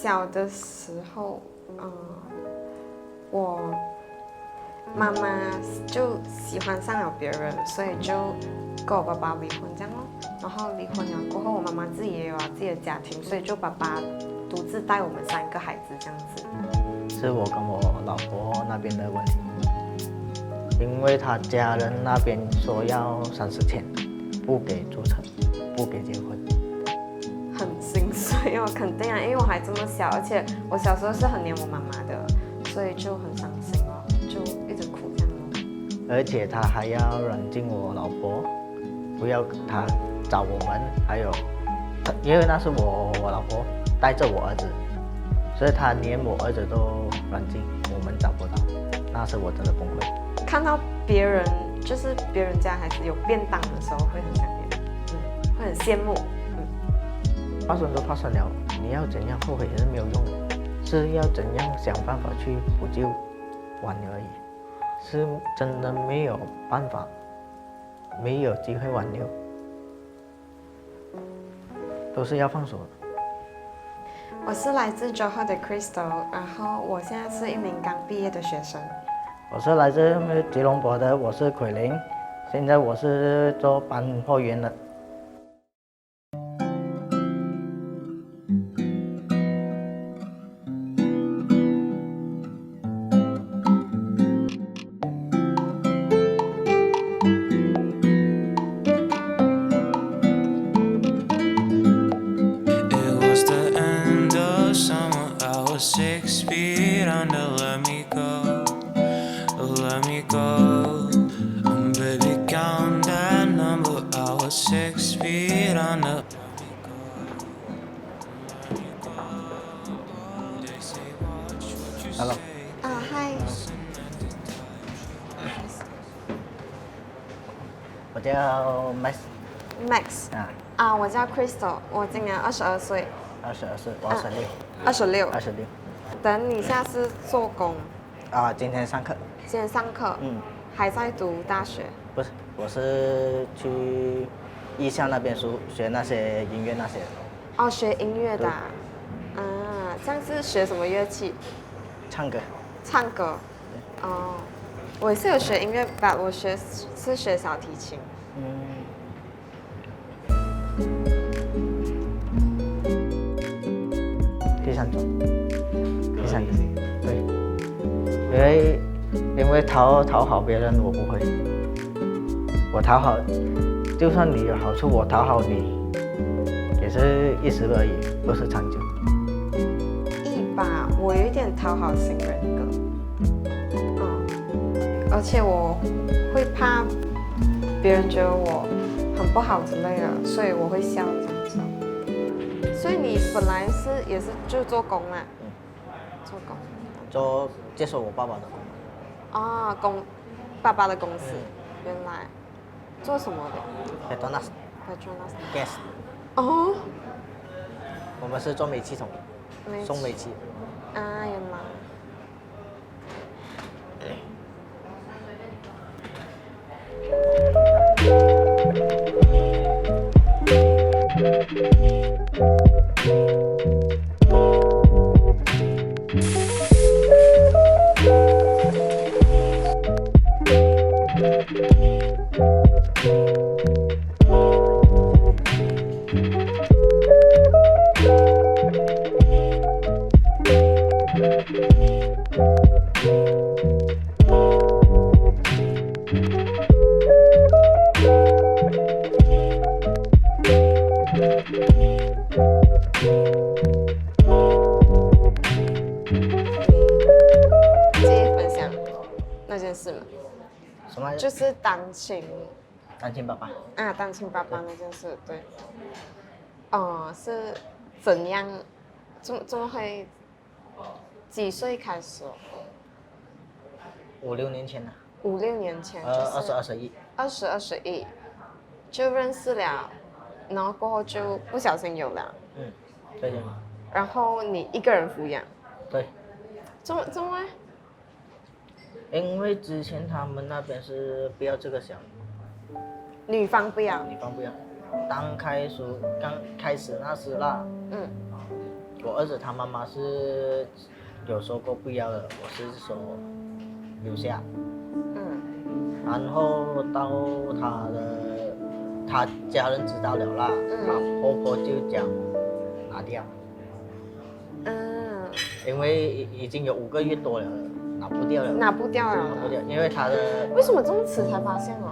小的时候，我妈妈就喜欢上了别人，所以就跟我爸爸离婚这样咯。然后离婚了过后，我妈妈自己也有了自己的家庭，所以就爸爸独自带我们3个孩子这样子。是我跟我老婆那边的问题，因为他家人那边说要30天，不给注册，不给结婚。很心碎哦，肯定啊，因为我还这么小，而且我小时候是很黏我妈妈的，所以就很伤心哦，就一直哭这样哦。而且他还要软禁我老婆，不要他找我们，还有因为那是我老婆带着我儿子，所以他连我儿子都软禁，我们找不到，那时我真的崩溃。看到别人就是别人家孩子有便当的时候，会很想念，会很羡慕。发生都发生了，你要怎样后悔也是没有用的，是要怎样想办法去补救挽留而已，是真的没有办法，没有机会挽留，都是要放手的。我是来自 Johor 的 Crystal， 然后我现在是一名刚毕业的学生。我是来自吉隆坡的，我是奎林，现在我是做搬货员的。6 feet under, let me go, let me go. Baby, count that number. I was 6 feet under. Hello。嗨。我叫 Max。我叫 Crystal， 我今年22岁。22岁，我26。26。等你下次做工。今天上课。今天上课。还在读大学？不是，我是去艺校那边学那些音乐那些。学音乐的。这样是学什么乐器？唱歌。唱歌。我也是有学音乐吧，我是学小提琴。第三种，对，因为讨好别人我不会，我讨好，就算你有好处，我讨好你，也是一时而已，不是长久。吧，我有一点讨好型人格，而且我会怕别人觉得我很不好之类的，所以我会笑这样子。所以你本来也是就做工啊？做工。接手我爸爸的工。爸爸的公司。原来做什么的 ？Petronas Gas。我们是做煤气桶，送煤气。原来。那件事吗？什么？就是单亲爸爸。单亲爸爸那件事，对。是怎样？怎么会？几岁开始？5、6年前了。5、6年前。20、21。21，就认识了，然后过后就不小心有了。对的。然后你一个人抚养。对。怎么？因为之前他们那边是不要这个小孩。女方不要。刚开始那时啦。我儿子他妈妈是有说过不要的，我是说留下。然后到他家人知道了啦，他婆婆就讲拿掉。因为已经有5个月多了，拿不掉了。拿不掉了。拿不掉，因为他的为什么这么迟才发现哦？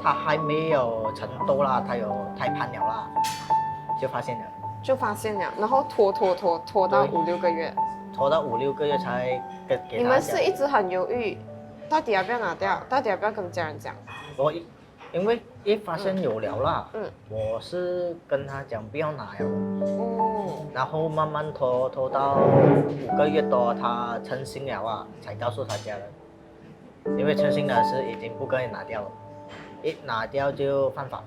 他还没有成痘啦，他有胎盘了啦，就发现了。就发现了，然后拖到5、6个月。拖到5、6个月才给他讲。你们是一直很犹豫，到底要不要拿掉？到底要不要跟家人讲？因为一发现有了啦，我是跟他讲不要拿了，然后慢慢拖到5个月多，他成型了啊，才告诉他家人，因为成型了是已经不可以拿掉了，一拿掉就犯法。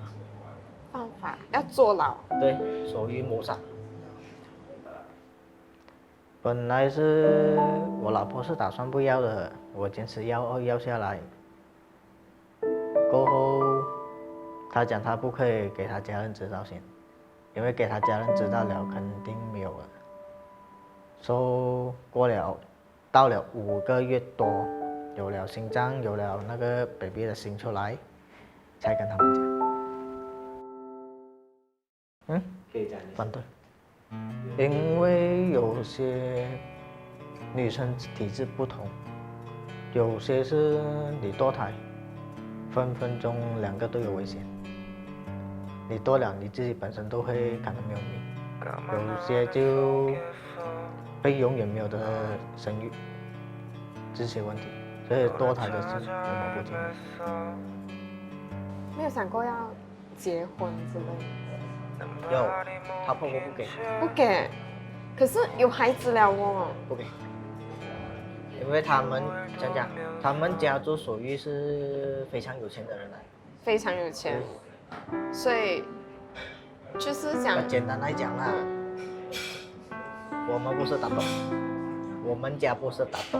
犯法要坐牢。对，属于谋杀。本来是我老婆是打算不要的，我坚持要下来。过后，他讲他不可以给他家人知道先，因为给他家人知道了肯定没有了。到了5个月多，有了心脏，有了那个 baby 的心出来，才跟他们讲。可以讲反对，因为有些女生体质不同，有些是你堕胎，分分钟2个都有危险。你堕了，你自己本身都会可能没有命，有些就会永远没有的生育这些问题，所以堕胎的事我们不建议。没有想过要结婚之类的。有，他婆婆不给。不给，可是有孩子了哦。不给，因为他们讲，他们家族属于是非常有钱的人来。非常有钱，所以就是讲。简单来讲啦，我们不是打斗，我们家不是打斗。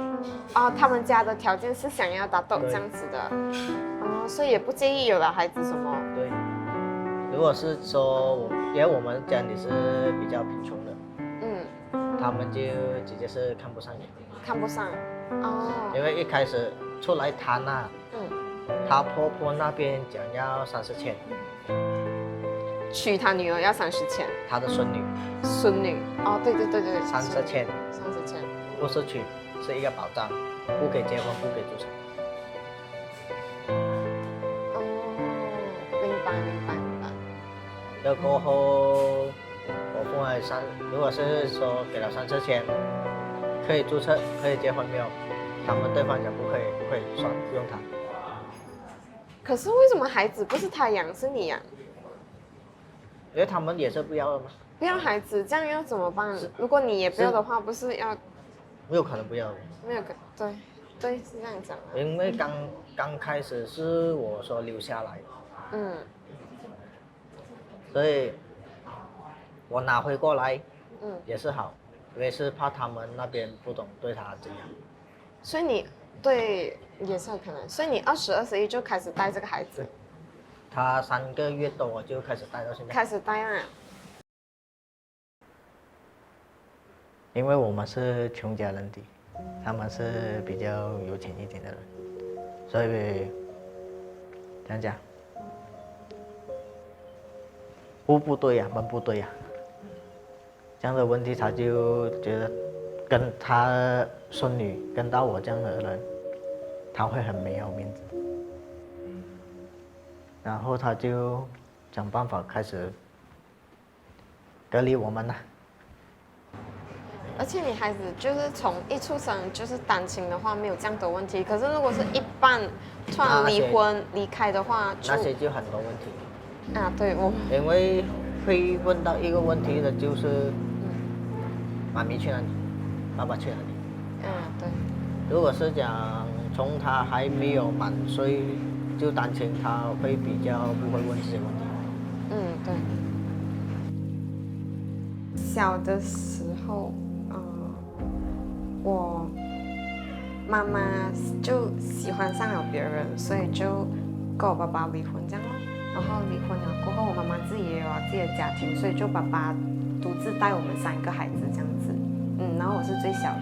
哦，他们家的条件是想要打斗这样子的，哦，所以也不介意有了孩子什么。对。如果是说因为我们家里是比较贫穷的，他们就直接是看不上眼，看不上，哦，因为一开始出来谈啊，他婆婆那边讲要30千，娶他女儿要30千，他的孙女，哦，对30千，不是娶，是一个保障，不给结婚，不给注册。这过后，我父母如果是说给了30千，可以注册，可以结婚没有？他们对方讲不可以，算不用谈。可是为什么孩子不是他养，是你养？因为他们也是不要的嘛。不要孩子，这样要怎么办？如果你也不要的话，不是要？没有可能不要的。没有对，是这样讲的。因为刚开始是我说留下来，所以我拿回过来，也是好，因为是怕他们那边不懂对他怎样。所以你对也是有可能，所以你20、21就开始带这个孩子。他3个月多我就开始带到现在。开始带啊。因为我们是穷家人底，他们是比较有钱一点的人，所以怎样讲？不对呀，门不对呀，这样的问题他就觉得跟他孙女跟到我这样的人，他会很没有面子，然后他就想办法开始隔离我们了。而且你孩子就是从一出生就是单亲的话没有这样的问题，可是如果是一半突然离婚离开的话，那些就很多问题。对，因为会问到一个问题的就是，妈咪去哪里，爸爸去哪里？对。如果是讲从他还没有满岁就单亲，他会比较不会问这些问题。对。小的时候，我妈妈就喜欢上了别人，所以就跟我爸爸离婚这样咯。然后离婚了过后，我妈妈自己也有自己的家庭，所以就爸爸独自带我们3个孩子这样子。然后我是最小的。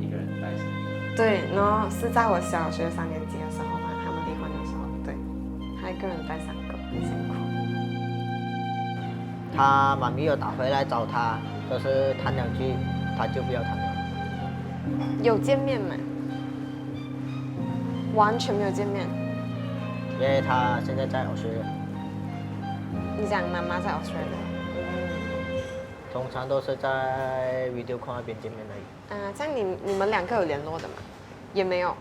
一个人带3个。对，然后是在我小学3年级的时候嘛，他们离婚的时候，对，他一个人带3个，很辛苦。他妈咪有打回来找他，可是谈2句，他就不要谈了。有见面吗？完全没有见面。因为他现在在Australia。你讲妈妈在 Australia。通常都是在 video call 那边见面而已。这样你们2个有联络的吗？也没有。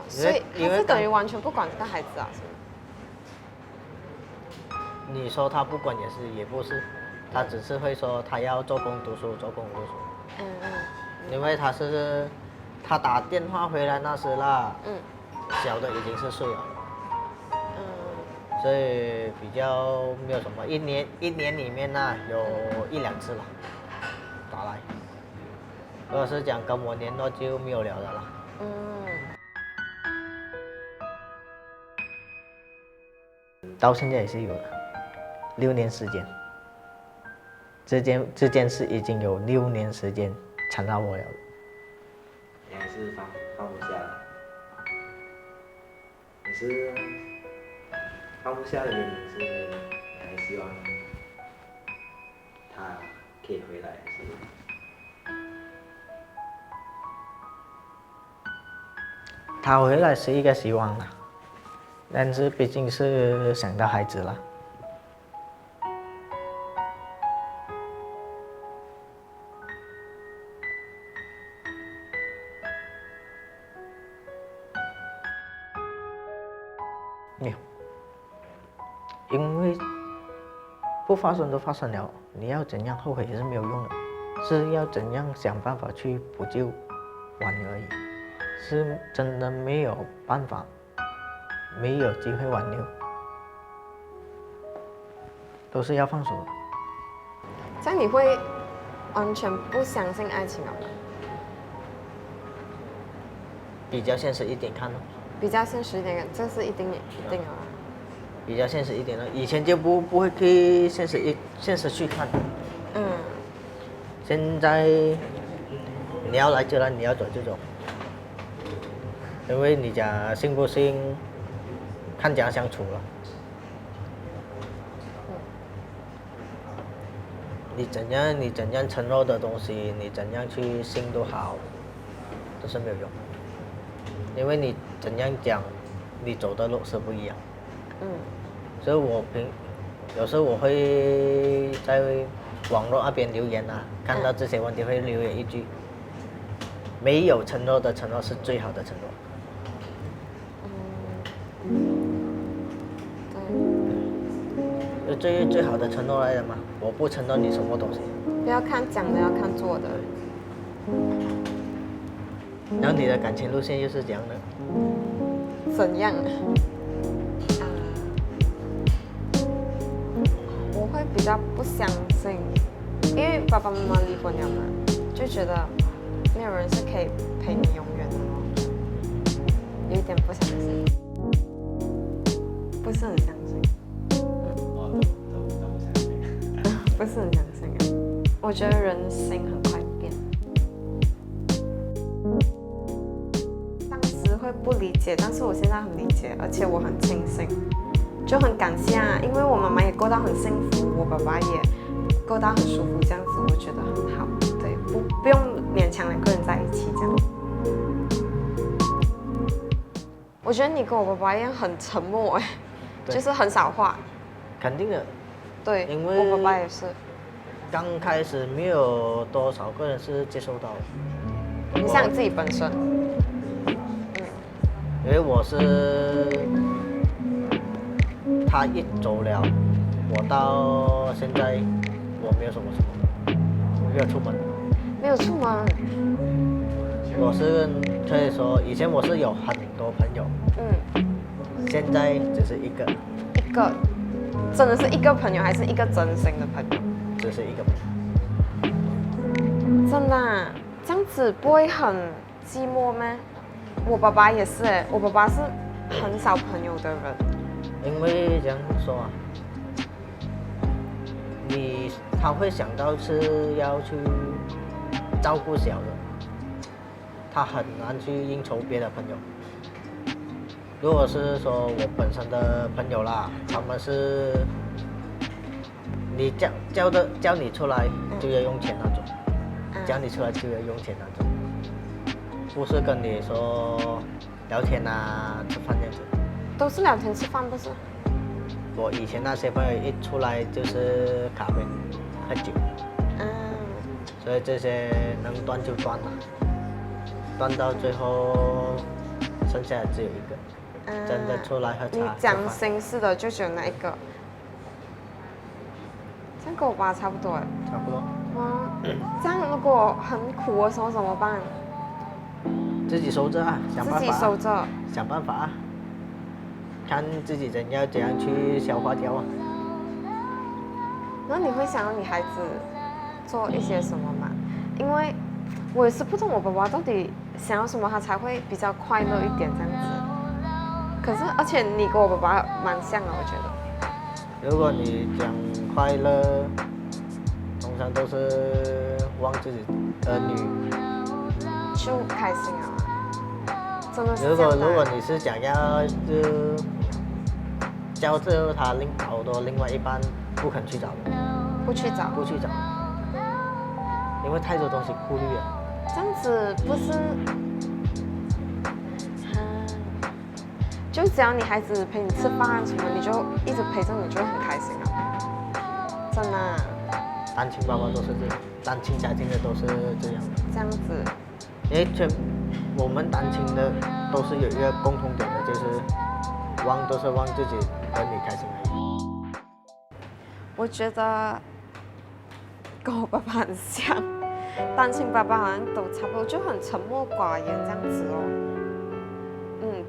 所以他是等于完全不管这个孩子啊，是吗？你说他不管也不是，他只是会说他要做工读书。因为他打电话回来那时啦，小的已经4岁了。所以比较没有什么，一年里面呢有1-2次了，打来。如果是讲跟我联络就没有聊的了。到现在也是有的，6年时间。这件事已经有6年时间缠绕我了。你还是放不下的，你是放不下的原因是你还希望他可以回来，还是？他回来是一个希望啦，但是毕竟是想到孩子了。没有，因为不发生都发生了，你要怎样后悔也是没有用的，是要怎样想办法去补救完而已，是真的没有办法，没有机会挽留，都是要放手的。这样你会完全不相信爱情了吗？比较现实一点看咯。比较现实一点，这是一定的啊。比较现实一点的，以前就不会去现实去看。现在你要来就来，你要走就走。因为你讲信不信，看怎样相处了。你怎样承诺的东西，你怎样去信都好，都是没有用。因为你怎样讲，你走的路是不一样。所以有时候我会在网络那边留言啊，看到这些问题会留言一句：没有承诺的承诺是最好的承诺。最好的承诺来的嘛，我不承诺你什么东西。不要看讲的，要看做的。然后你的感情路线又是怎样的？怎样？我会比较不相信，因为爸爸妈妈离婚了嘛，就觉得没有人是可以陪你永远的咯，有一点不相信，不是很相信。不是很相信啊，我觉得人心很快变。当时会不理解，但是我现在很理解，而且我很庆幸，就很感谢啊，因为我妈妈也过到很幸福，我爸爸也过到很舒服，这样子我觉得很好。对，不用勉强2个人在一起这样。我觉得你跟我爸爸一样很沉默就是很少话。肯定的。对，因为我爸爸也是。刚开始没有多少个人是接受到的。你像你自己本身。因为我是他一走了，我到现在我没有什么，没有出门。没有出门。我是可以说，以前我是有很多朋友，现在只是一个。一个。真的是一个朋友，还是一个真心的朋友？只是一个朋友。真的啊？这样子不会很寂寞吗？我爸爸也是我爸爸是很少朋友的人。因为这样说啊，他会想到是要去照顾小的，他很难去应酬别的朋友。如果是说我本身的朋友啦，他们是你叫你出来就要用钱那种，叫你出来就要用钱那种，不是跟你说聊天啊、吃饭这样子。都是聊天吃饭不是？我以前那些朋友一出来就是咖啡、喝酒，所以这些能断就断了，断到最后剩下的只有一个，真的出来喝茶。你讲心事的就只有那一个，这样跟我爸差不多哎。差不多。这样如果很苦的时候怎么办？自己收着啊，想办法。自己收着。想办法啊，看自己怎样去消化掉啊。那你会想要你孩子做一些什么吗？因为我也是不懂我爸爸到底想要什么，他才会比较快乐一点这样子。可是而且你跟我爸爸蛮像的，我觉得。如果你讲快乐，通常都是望自己儿女就开心啊。真的是如果你是想要叫着他好多另外一半不肯去找的，不去找，因为太多东西顾虑了。这样子不是，就只要你孩子陪你吃饭什么，你就一直陪着你，就会很开心啊，真的啊。单亲爸爸都是这样，单亲家庭的都是这样的。这样子，因为我们单亲的都是有一个共同点的，就是都是望自己儿女开心而已。我觉得跟我爸爸很像，单亲爸爸好像都差不多，就很沉默寡言这样子哦。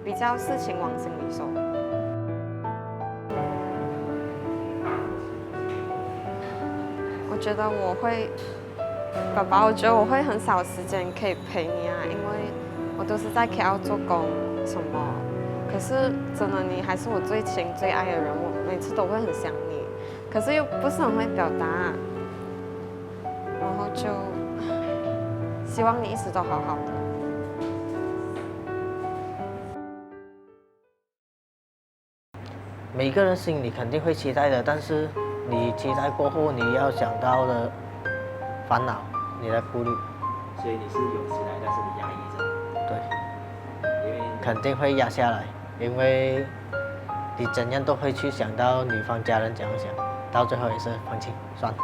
比较事情往心里收。我觉得爸爸，我觉得我会很少时间可以陪你啊，因为我都是在 KL 做工什么。可是真的，你还是我最亲最爱的人，我每次都会很想你，可是又不是很会表达，然后就希望你一直都好好的。每个人心里肯定会期待的，但是你期待过后，你要想到的烦恼，你的顾虑。所以你是有期待，但是你压抑着。对，因为肯定会压下来，因为你怎样都会去想到女方家人怎样想，到最后也是放弃，算了。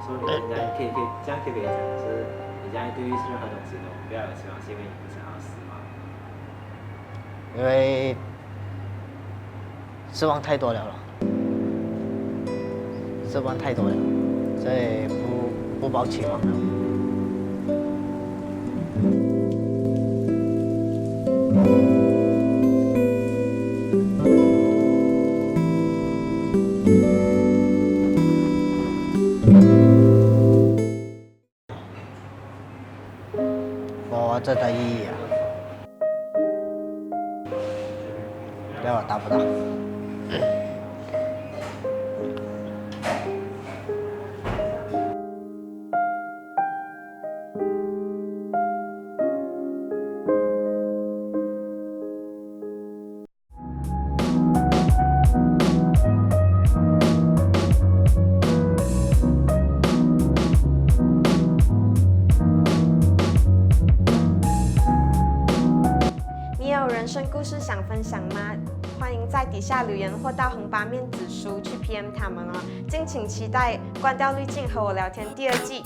所以你现在可以这样可以讲，是你现在对于任何东西都不要有期望，是因为你不想要死吗？因为失望太多了，失望太多了，所以不抱期望了。活着的意义啊，对我达不到。人生故事想分享吗？欢迎在底下留言或到横八面子书去 PM 他们哦。敬请期待《关掉滤镜和我聊天》第2季。